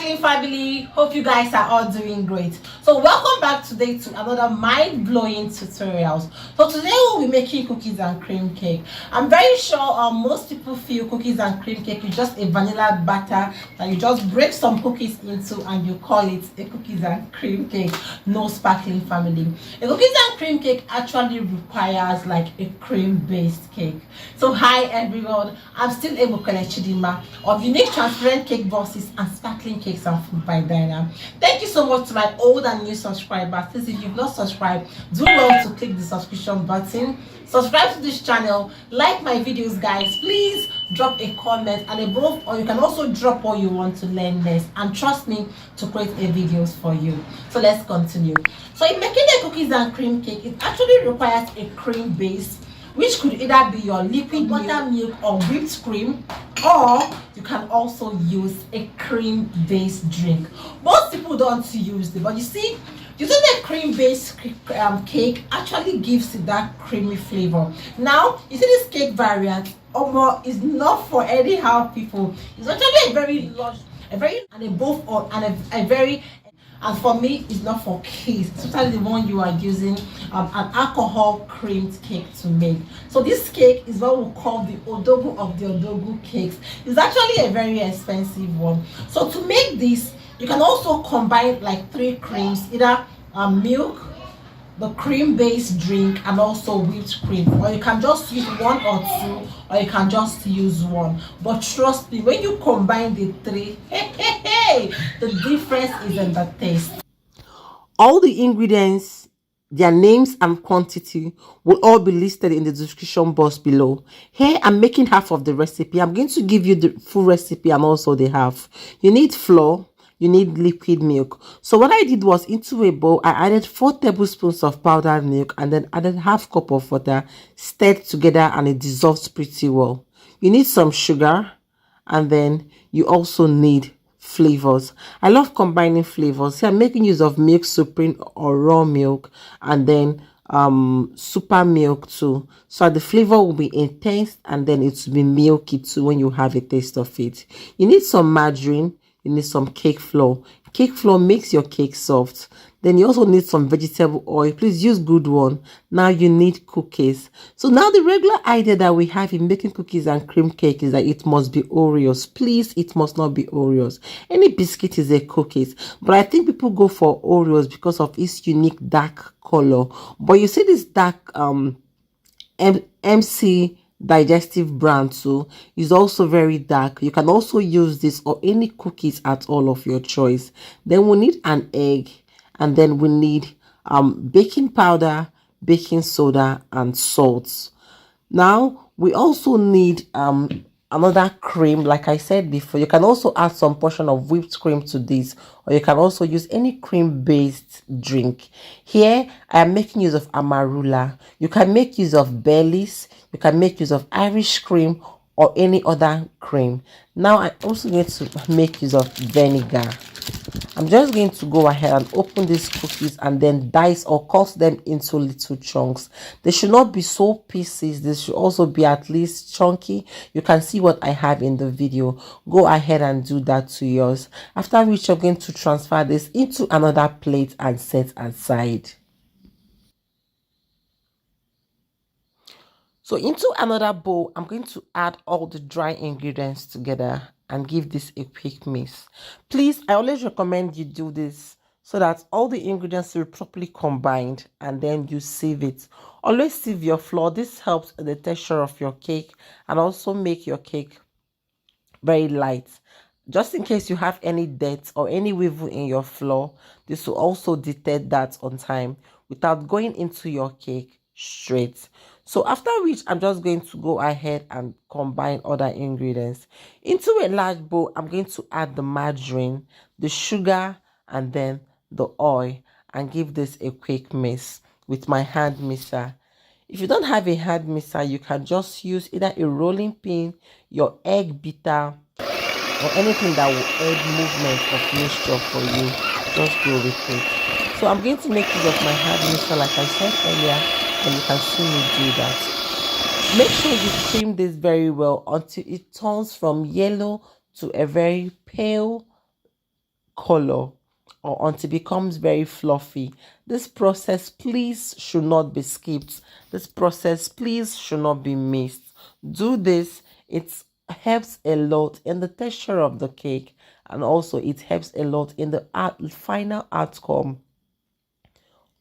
sparkling family, hope you guys are all doing great. So welcome back today to another mind-blowing tutorials. So today we'll be making cookies and cream cake. I'm very sure most people feel cookies and cream cake is just a vanilla batter that you just break some cookies into and you call it a cookies and cream cake. No, sparkling family, a cookies and cream cake actually requires like a cream-based cake. So hi everyone, I'm still Ebukele Chidima of Unique Transparent Cake Bosses and Sparkling Cakes and Food by Dinah. Thank you so much to my old and new subscribers. Please, if you've not subscribed, do well to click the subscription button, subscribe to this channel, like my videos guys, please drop a comment and above, or you can also drop what you want to learn next, and trust me to create a videos for you. So let's continue. So in making a cookies and cream cake, it actually requires a cream base, which could either be your liquid buttermilk or whipped cream, or you can also use a cream based drink. Most people don't use it, but you see, using a cream based cake actually gives it that creamy flavor. Now you see this cake variant is not for anyhow people. It's actually a very large, and above all, and a very, and for me it's not for kids, especially the one you are using an alcohol creamed cake to make. So this cake is what we call the odogu of the odogu cakes. It's actually a very expensive one. So to make this, you can also combine like 3 creams, either milk, the cream based drink, and also whipped cream, or you can just use 1 or 2, or you can just use 1. But trust me, when you combine the 3, the difference is in the taste. All the ingredients, their names and quantity will all be listed in the description box below. Here I'm making half of the recipe. I'm going to give you the full recipe and also the half. You need flour, you need liquid milk. So what I did was, into a bowl I added 4 tablespoons of powdered milk and then added half cup of water, stirred together, and it dissolves pretty well. You need some sugar, and then you also need flavors. I love combining flavors. Here I'm making use of milk supreme or raw milk, and then super milk too, so the flavor will be intense and then it will be milky too when you have a taste of it. You need some margarine, you need some cake flour. Cake flour makes your cake soft. Then you also need some vegetable oil. Please use good one. Now you need cookies. So now the regular idea that we have in making cookies and cream cake is that it must be Oreos. Please, it must not be Oreos. Any biscuit is a cookies, but I think people go for Oreos because of its unique dark color. But you see this dark MC digestive brand too is also very dark. You can also use this or any cookies at all of your choice. Then we need an egg, and then we need baking powder, baking soda, and salt. Now we also need another cream. Like I said before, you can also add some portion of whipped cream to this, or you can also use any cream based drink. Here I am making use of Amarula. You can make use of Baileys, you can make use of Irish cream, or any other cream. Now I'm also going to make use of vinegar. I'm just going to go ahead and open these cookies and then dice or cut them into little chunks. They should not be so pieces. They should also be at least chunky. You can see what I have in the video. Go ahead and do that to yours. After which you're going to transfer this into another plate and set aside. So into another bowl, I'm going to add all the dry ingredients together and give this a quick mix. Please, I always recommend you do this so that all the ingredients will be properly combined, and then you sieve it. Always sieve your flour. This helps in the texture of your cake and also make your cake very light. Just in case you have any dirt or any weevil in your flour, this will also detect that on time without going into your cake straight. So after which, I'm just going to go ahead and combine other ingredients. Into a large bowl, I'm going to add the margarine, the sugar, and then the oil, and give this a quick mix with my hand mixer. If you don't have a hand mixer, you can just use either a rolling pin, your egg beater, or anything that will add movement of mixture for you. Just go with it. So I'm going to make use of my hand mixer like I said earlier, and you can see me do that. Make sure you steam this very well until it turns from yellow to a very pale color or until it becomes very fluffy. This process please should not be skipped. This process please should not be missed. Do this. It helps a lot in the texture of the cake, and also it helps a lot in the final outcome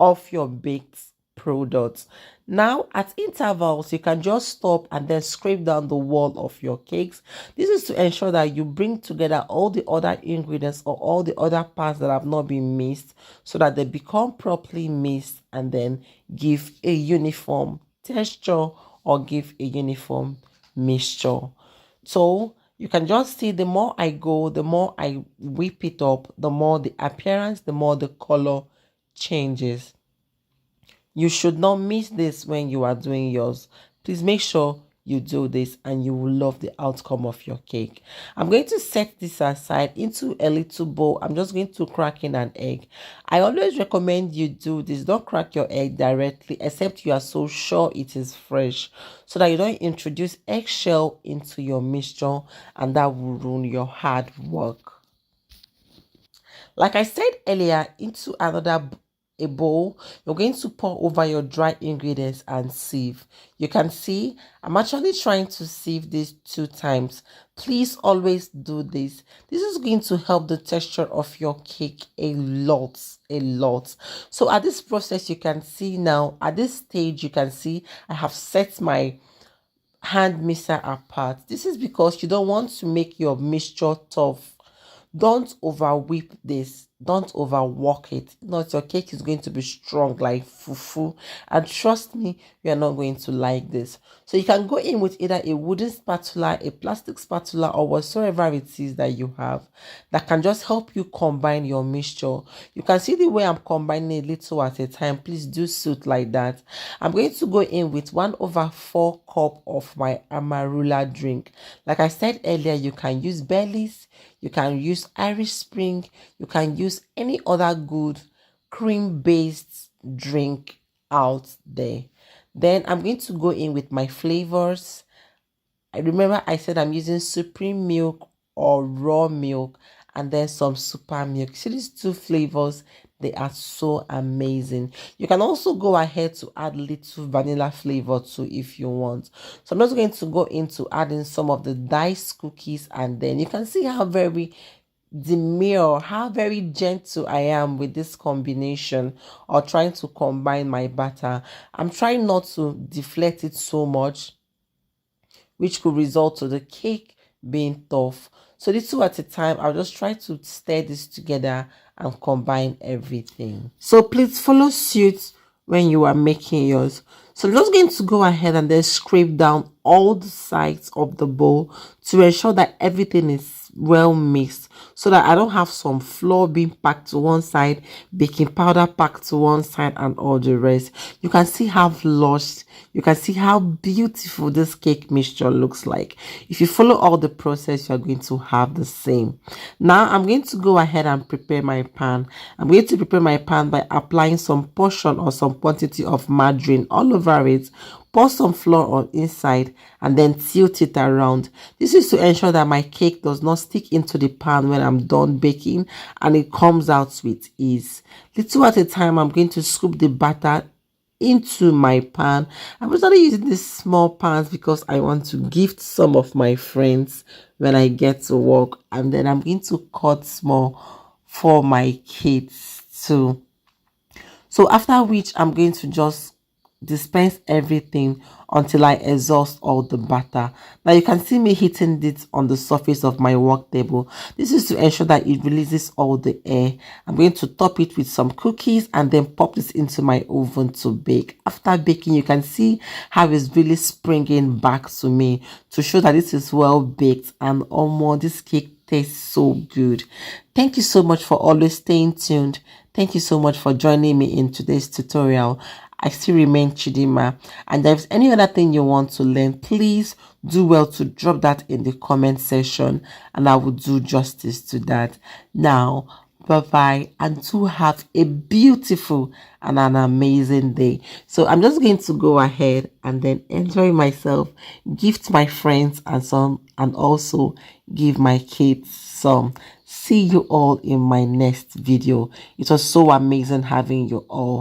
of your baked products. Now, at intervals, you can just stop and then scrape down the wall of your cakes. This is to ensure that you bring together all the other ingredients or all the other parts that have not been mixed, so that they become properly mixed and then give a uniform texture or give a uniform mixture. So you can just see, the more I go, the more I whip it up, the more the appearance, the more the color changes. You should not miss this when you are doing yours. Please make sure you do this and you will love the outcome of your cake. I'm going to set this aside into a little bowl. I'm just going to crack in an egg. I always recommend you do this. Don't crack your egg directly except you are so sure it is fresh, so that you don't introduce eggshell into your mixture and that will ruin your hard work. Like I said earlier, into a bowl, you're going to pour over your dry ingredients and sieve. You can see I'm actually trying to sieve this 2 times. Please always do this. This is going to help the texture of your cake a lot. So at this process, you can see now, at this stage, you can see I have set my hand mixer apart. This is because you don't want to make your mixture tough. Don't over whip this. Don't overwork it. Not your cake is going to be strong like fufu. And trust me, you are not going to like this. So you can go in with either a wooden spatula, a plastic spatula, or whatsoever it is that you have that can just help you combine your mixture. You can see the way I'm combining a little at a time. Please do suit like that. I'm going to go in with 1/4 cup of my AMARULA drink. Like I said earlier, you can use Baileys, you can use Irish Spring, you can use any other good cream-based drink out there. Then I'm going to go in with my flavors. I remember I said I'm using supreme milk or raw milk, and then some super milk. See these 2 flavors, they are so amazing. You can also go ahead to add little vanilla flavor too if you want. So I'm just going to go into adding some of the diced cookies, and then you can see how very demure, how very gentle I am with this combination, or trying to combine my batter. I'm trying not to deflate it so much, which could result to the cake being tough. So this 2 at a time, I'll just try to stir this together and combine everything. So please follow suit when you are making yours. So I'm just going to go ahead and then scrape down all the sides of the bowl to ensure that everything is well mixed, so that I don't have some flour being packed to one side, baking powder packed to one side, and all the rest. You can see how lush, you can see how beautiful this cake mixture looks like. If you follow all the process, you're going to have the same. Now I'm going to go ahead and prepare my pan. I'm going to prepare my pan by applying some portion or some quantity of margarine all over it. Pour some flour on inside and then tilt it around. This is to ensure that my cake does not stick into the pan when I'm done baking, and it comes out with ease. Little at a time, I'm going to scoop the batter into my pan. I'm started using these small pans because I want to gift some of my friends when I get to work, and then I'm going to cut small for my kids too. So after which, I'm going to just dispense everything until I exhaust all the batter. Now you can see me hitting this on the surface of my work table. This is to ensure that it releases all the air. I'm going to top it with some cookies and then pop this into my oven to bake. After baking, you can see how it's really springing back to me to show that this is well baked, and almost this cake tastes so good. Thank you so much for always staying tuned. Thank you so much for joining me in today's tutorial. I still remain Chidima, and if there's any other thing you want to learn, please do well to drop that in the comment section, and I will do justice to that. Now, bye-bye, and do have a beautiful and an amazing day. So I'm just going to go ahead and then enjoy myself, gift my friends and some, and also give my kids awesome. See you all in my next video. It was so amazing having you all.